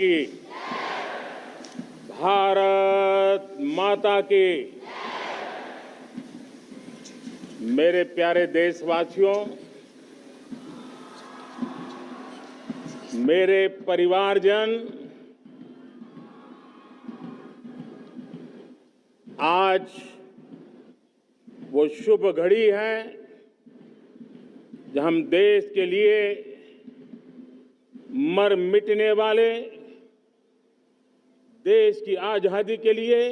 की, भारत माता की। मेरे प्यारे देशवासियों, मेरे परिवारजन, आज वो शुभ घड़ी है जब हम देश के लिए मर मिटने वाले, देश की आजादी के लिए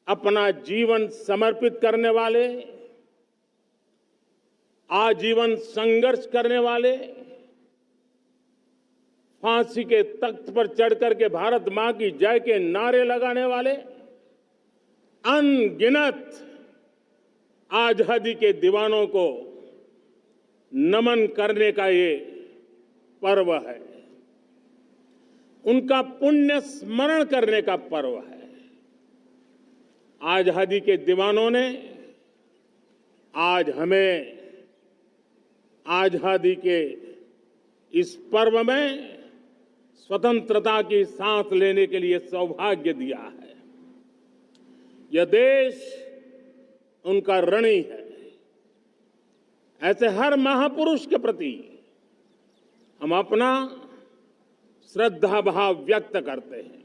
अपना जीवन समर्पित करने वाले, आजीवन संघर्ष करने वाले, फांसी के तख्त पर चढ़कर के भारत मां की जय के नारे लगाने वाले अनगिनत आजादी के दीवानों को नमन करने का ये पर्व है, उनका पुण्य स्मरण करने का पर्व है। आजादी के दीवानों ने आज हमें आजादी के इस पर्व में स्वतंत्रता की सांस लेने के लिए सौभाग्य दिया है। यह देश उनका ऋणी है। ऐसे हर महापुरुष के प्रति हम अपना श्रद्धा भाव व्यक्त करते हैं।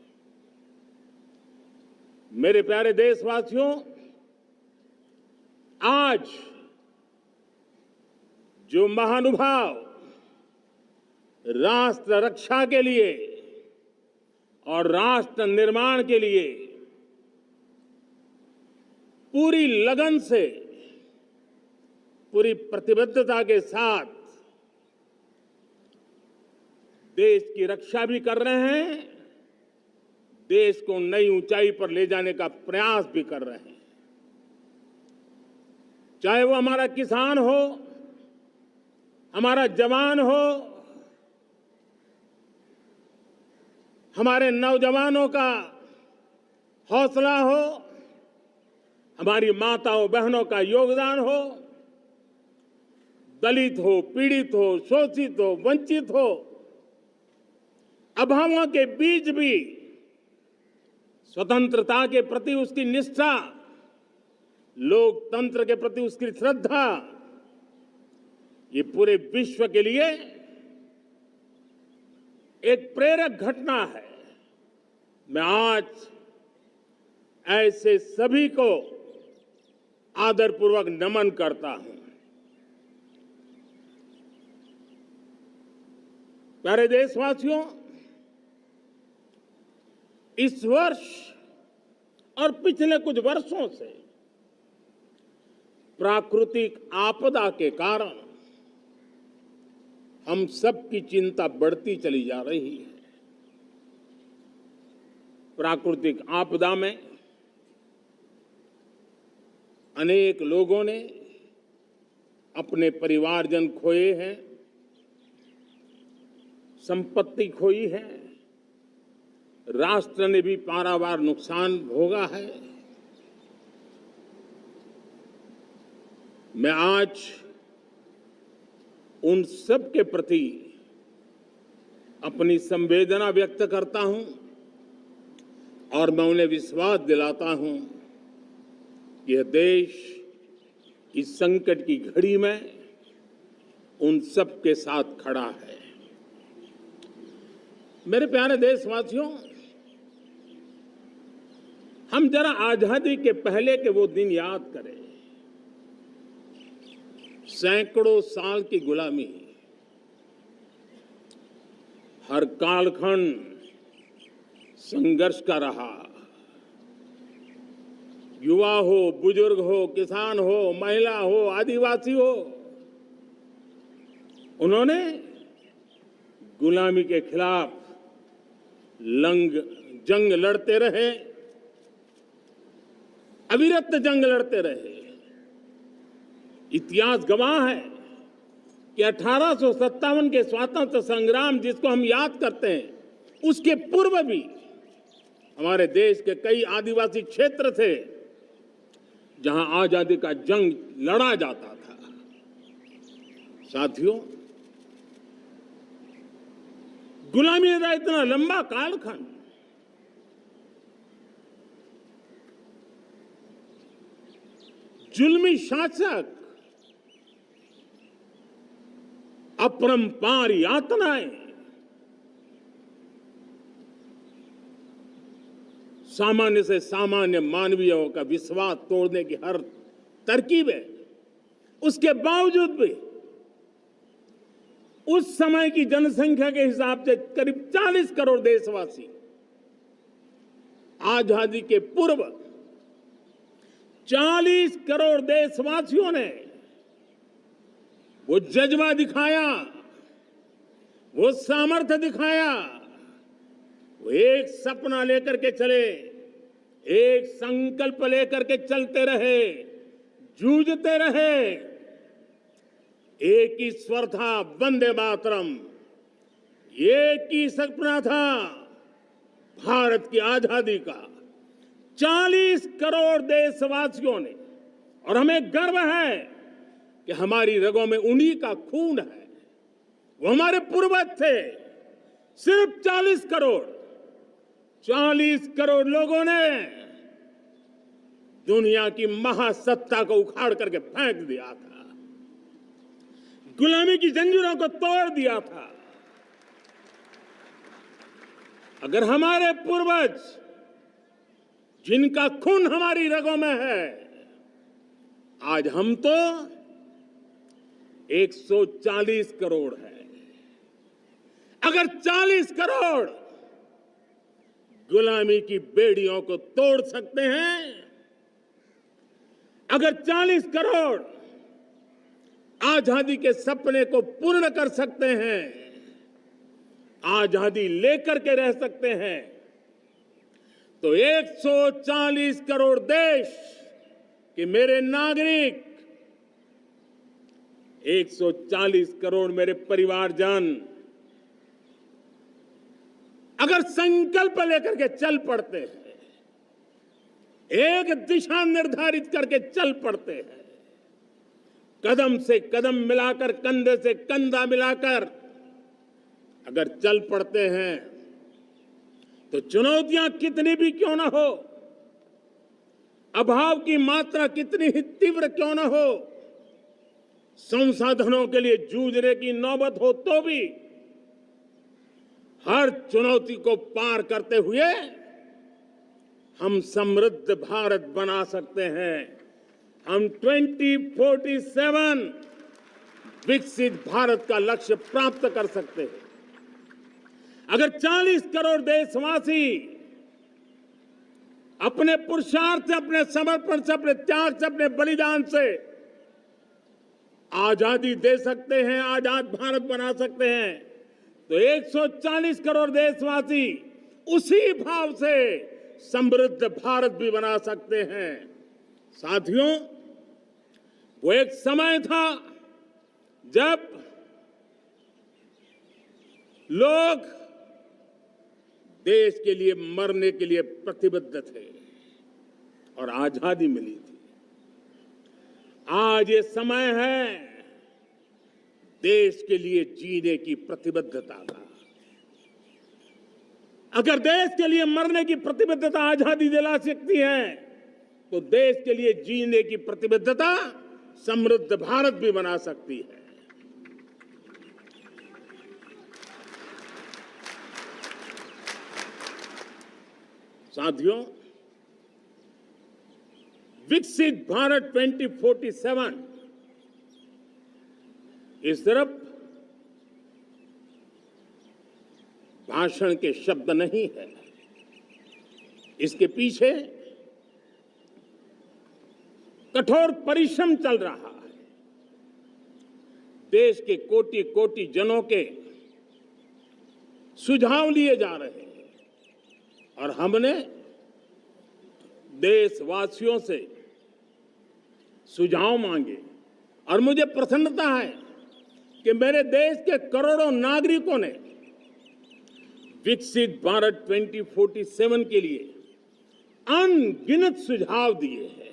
मेरे प्यारे देशवासियों, आज जो महानुभाव राष्ट्र रक्षा के लिए और राष्ट्र निर्माण के लिए पूरी लगन से, पूरी प्रतिबद्धता के साथ देश की रक्षा भी कर रहे हैं, देश को नई ऊंचाई पर ले जाने का प्रयास भी कर रहे हैं। चाहे वो हमारा किसान हो, हमारा जवान हो, हमारे नौजवानों का हौसला हो, हमारी माताओं बहनों का योगदान हो, दलित हो, पीड़ित हो, शोषित हो, वंचित हो, अभावों के बीच भी स्वतंत्रता के प्रति उसकी निष्ठा, लोकतंत्र के प्रति उसकी श्रद्धा, ये पूरे विश्व के लिए एक प्रेरक घटना है। मैं आज ऐसे सभी को आदरपूर्वक नमन करता हूं। प्यारे देशवासियों, इस वर्ष और पिछले कुछ वर्षों से प्राकृतिक आपदा के कारण हम सबकी चिंता बढ़ती चली जा रही है। प्राकृतिक आपदा में अनेक लोगों ने अपने परिवारजन खोए हैं, संपत्ति खोई है, राष्ट्र ने भी पारावार नुकसान भोगा है। मैं आज उन सब के प्रति अपनी संवेदना व्यक्त करता हूं और मैं उन्हें विश्वास दिलाता हूं कि यह देश इस संकट की घड़ी में उन सब के साथ खड़ा है। मेरे प्यारे देशवासियों, हम जरा आजादी के पहले के वो दिन याद करें। सैकड़ों साल की गुलामी, हर कालखंड संघर्ष का रहा। युवा हो, बुजुर्ग हो, किसान हो, महिला हो, आदिवासी हो, उन्होंने गुलामी के खिलाफ जंग लड़ते रहे, अविरत जंग लड़ते रहे। इतिहास गवाह है कि 1857 के स्वतंत्रता संग्राम जिसको हम याद करते हैं, उसके पूर्व भी हमारे देश के कई आदिवासी क्षेत्र थे जहां आजादी का जंग लड़ा जाता था। साथियों, गुलामी का इतना लंबा कालखंड, जुल्मी शासक, अपरंपार यातनाएं, सामान्य से सामान्य मानवीयों का विश्वास तोड़ने की हर तरकीब है। उसके बावजूद भी उस समय की जनसंख्या के हिसाब से करीब 40 करोड़ देशवासी आजादी के पूर्व 40 करोड़ देशवासियों ने वो जज्बा दिखाया, वो सामर्थ्य दिखाया, वो एक सपना लेकर के चले, एक संकल्प लेकर के चलते रहे, जूझते रहे। एक ही स्वर था, वंदे मातरम। एक ही सपना था, भारत की आजादी का। 40 करोड़ देशवासियों ने, और हमें गर्व है कि हमारी रगों में उन्हीं का खून है। वो हमारे पूर्वज थे। सिर्फ 40 करोड़ लोगों ने दुनिया की महासत्ता को उखाड़ करके फेंक दिया था, गुलामी की जंजीरों को तोड़ दिया था। अगर हमारे पूर्वज, जिनका खून हमारी रगों में है, आज हम तो 140 करोड़ है। अगर 40 करोड़ गुलामी की बेड़ियों को तोड़ सकते हैं, अगर 40 करोड़ आजादी के सपने को पूर्ण कर सकते हैं, आजादी लेकर के रह सकते हैं, तो 140 करोड़ देश के मेरे नागरिक, 140 करोड़ मेरे परिवारजन अगर संकल्प लेकर के चल पड़ते हैं, एक दिशा निर्धारित करके चल पड़ते हैं, कदम से कदम मिलाकर, कंधे से कंधा मिलाकर अगर चल पड़ते हैं, तो चुनौतियां कितनी भी क्यों ना हो, अभाव की मात्रा कितनी ही तीव्र क्यों ना हो, संसाधनों के लिए जूझने की नौबत हो, तो भी हर चुनौती को पार करते हुए हम समृद्ध भारत बना सकते हैं। हम 2047 विकसित भारत का लक्ष्य प्राप्त कर सकते हैं। अगर 40 करोड़ देशवासी अपने पुरुषार्थ से, अपने समर्पण से, अपने त्याग से, अपने बलिदान से आजादी दे सकते हैं, आजाद भारत बना सकते हैं, तो 140 करोड़ देशवासी उसी भाव से समृद्ध भारत भी बना सकते हैं। साथियों, वो एक समय था जब लोग देश के लिए मरने के लिए प्रतिबद्ध थे और आजादी मिली थी। आज ये समय है देश के लिए जीने की प्रतिबद्धता का। अगर देश के लिए मरने की प्रतिबद्धता आजादी दिला सकती है, तो देश के लिए जीने की प्रतिबद्धता समृद्ध भारत भी बना सकती है। साथियों, विकसित भारत 2047 इस तरफ भाषण के शब्द नहीं है, इसके पीछे कठोर परिश्रम चल रहा है। देश के कोटि कोटि जनों के सुझाव लिए जा रहे हैं और हमने देशवासियों से सुझाव मांगे और मुझे प्रसन्नता है कि मेरे देश के करोड़ों नागरिकों ने विकसित भारत 2047 के लिए अनगिनत सुझाव दिए हैं।